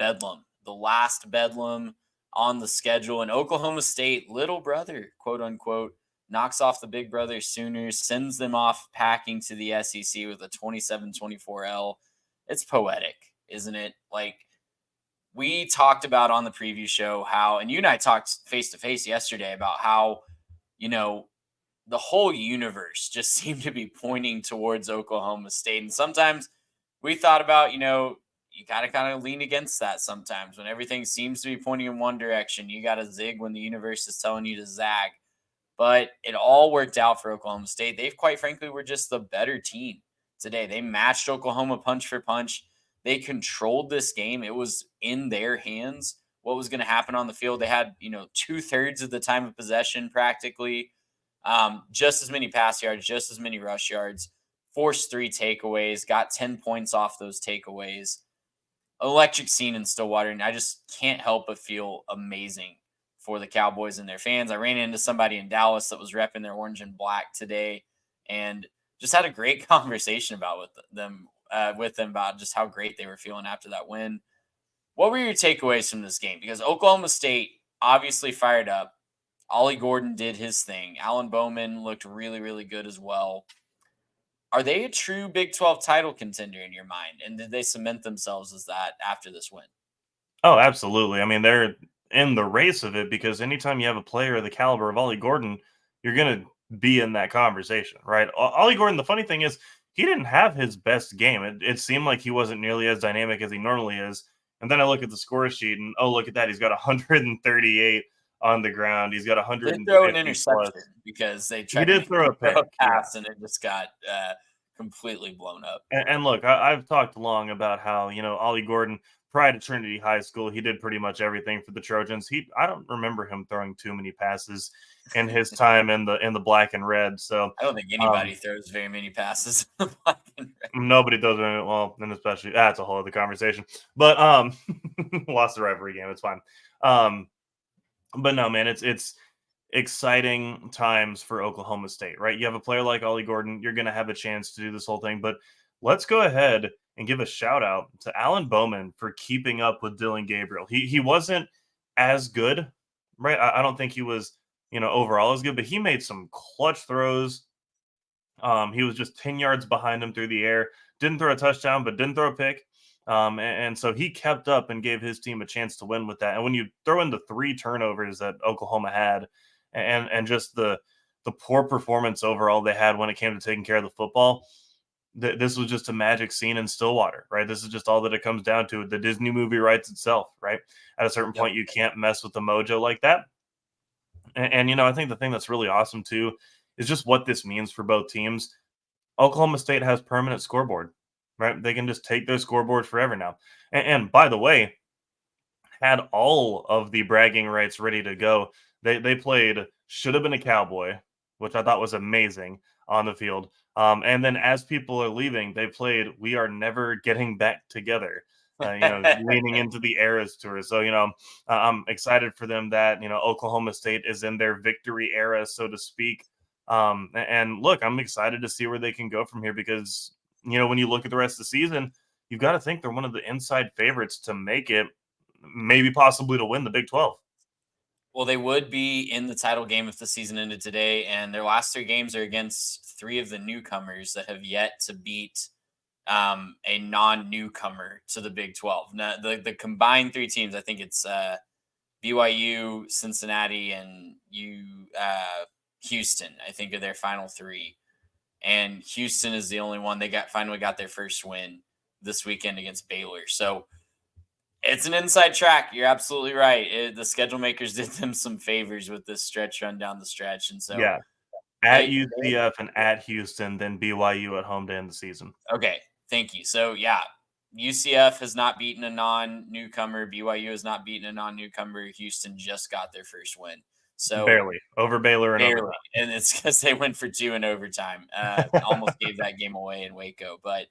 Bedlam, the last Bedlam on the schedule. And Oklahoma State, little brother, quote unquote, knocks off the big brother Sooners, sends them off packing to the SEC with a 27-24 L. It's poetic, isn't it? Like, we talked about on the preview show how, and you and I talked face to face yesterday about how, you know, the whole universe just seemed to be pointing towards Oklahoma State. And sometimes we thought about, you got to kind of lean against that sometimes when everything seems to be pointing in one direction. You got to zig when the universe is telling you to zag. But it all worked out for Oklahoma State. They, quite frankly, were just the better team today. They matched Oklahoma punch for punch. They controlled this game. It was in their hands what was going to happen on the field. They had, 2/3 of the time of possession practically, just as many pass yards, just as many rush yards, forced 3 takeaways, got 10 points off those takeaways. Electric scene in Stillwater, and I just can't help but feel amazing for the Cowboys and their fans. I ran into somebody in Dallas that was repping their orange and black today, and just had a great conversation with them about just how great they were feeling after that win. What were your takeaways from this game? Because Oklahoma State obviously fired up. Ollie Gordon did his thing. Alan Bowman looked really, really good as well. Are they a true Big 12 title contender in your mind? And did they cement themselves as that after this win? Oh, absolutely. I mean, they're in the race of it because anytime you have a player of the caliber of Ollie Gordon, you're going to be in that conversation, right? Ollie Gordon, the funny thing is, he didn't have his best game. It seemed like he wasn't nearly as dynamic as he normally is. And then I look at the score sheet and, oh, look at that. He's got 138 on the ground. He's got He did throw an 150 interception plus. because they He tried to did make throw him a throw a pick, yeah. pass and it just got completely blown up. And look, I've talked long about how Ollie Gordon, prior to Trinity High School, he did pretty much everything for the Trojans. I don't remember him throwing too many passes in his time in the black and red. So I don't think anybody throws very many passes in the black and red. nobody does it well, and especially that's a whole other conversation. But lost the rivalry game. It's fine. But no, man, it's exciting times for Oklahoma State, right? You have a player like Ollie Gordon, you're going to have a chance to do this whole thing. But let's go ahead and give a shout out to Alan Bowman for keeping up with Dylan Gabriel. He wasn't as good, right? I don't think he was, overall as good, but he made some clutch throws. He was just 10 yards behind him through the air. Didn't throw a touchdown, but didn't throw a pick. And so he kept up and gave his team a chance to win with that. And when you throw in the 3 turnovers that Oklahoma had, and just the poor performance overall they had when it came to taking care of the football, this was just a magic scene in Stillwater, right? This is just all that it comes down to. The Disney movie writes itself, right? At a certain point, you can't mess with the mojo like that. And I think the thing that's really awesome too is just what this means for both teams. Oklahoma State has permanent scoreboard, right? They can just take their scoreboard forever now. And by the way, had all of the bragging rights ready to go. They played should have been a Cowboy, which I thought was amazing on the field. And then as people are leaving, they played We Are Never Getting Back Together. Leaning into the Eras tour. So, I'm excited for them that, Oklahoma State is in their victory era, so to speak. And look, I'm excited to see where they can go from here because, when you look at the rest of the season, you've got to think they're one of the inside favorites to make it, maybe possibly to win the Big 12. Well, they would be in the title game if the season ended today, and their last 3 games are against 3 of the newcomers that have yet to beat a non-newcomer to the Big 12. Now, the combined 3 teams, I think it's BYU, Cincinnati, and Houston, I think, are their final 3. And Houston is the only one finally got their first win this weekend against Baylor. So it's an inside track. You're absolutely right. The schedule makers did them some favors with this stretch run down the stretch. And so, Yeah, at UCF and at Houston, then BYU at home to end the season. Okay, thank you. So, yeah, UCF has not beaten a non-newcomer. BYU has not beaten a non-newcomer. Houston just got their first win. So Barely over Baylor and overtime. And it's because they went for 2 in overtime. Almost gave that game away in Waco. But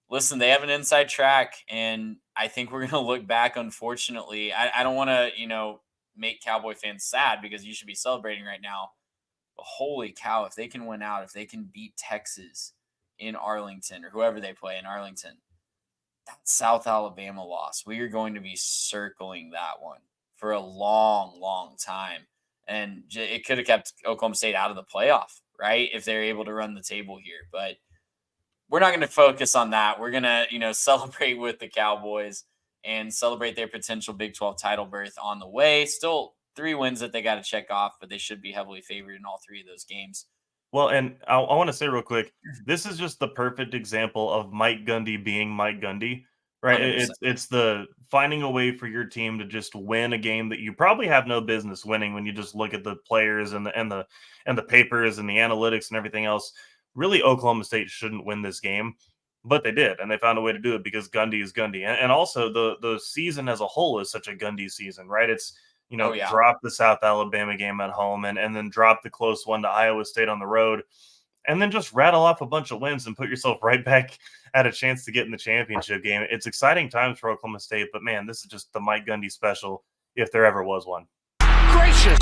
listen, they have an inside track, and I think we're going to look back, unfortunately. I don't want to, make Cowboy fans sad because you should be celebrating right now. But holy cow, if they can win out, if they can beat Texas in Arlington or whoever they play in Arlington, that South Alabama loss, we are going to be circling that one for a long, long time. And it could have kept Oklahoma State out of the playoff, right? If they're able to run the table here. But we're not going to focus on that. We're going to, celebrate with the Cowboys and celebrate their potential Big 12 title berth on the way. Still 3 wins that they got to check off, but they should be heavily favored in all 3 of those games. Well, and I want to say real quick, this is just the perfect example of Mike Gundy being Mike Gundy, right? 100%. It's the finding a way for your team to just win a game that you probably have no business winning when you just look at the players and the papers and the analytics and everything else. Really, Oklahoma State shouldn't win this game, but they did, and they found a way to do it because Gundy is Gundy, and also the season as a whole is such a Gundy season, right? It's drop the South Alabama game at home and then drop the close one to Iowa State on the road, and then just rattle off a bunch of wins and put yourself right back at a chance to get in the championship game. It's exciting times for Oklahoma State, but man, this is just the Mike Gundy special if there ever was one. Gracious,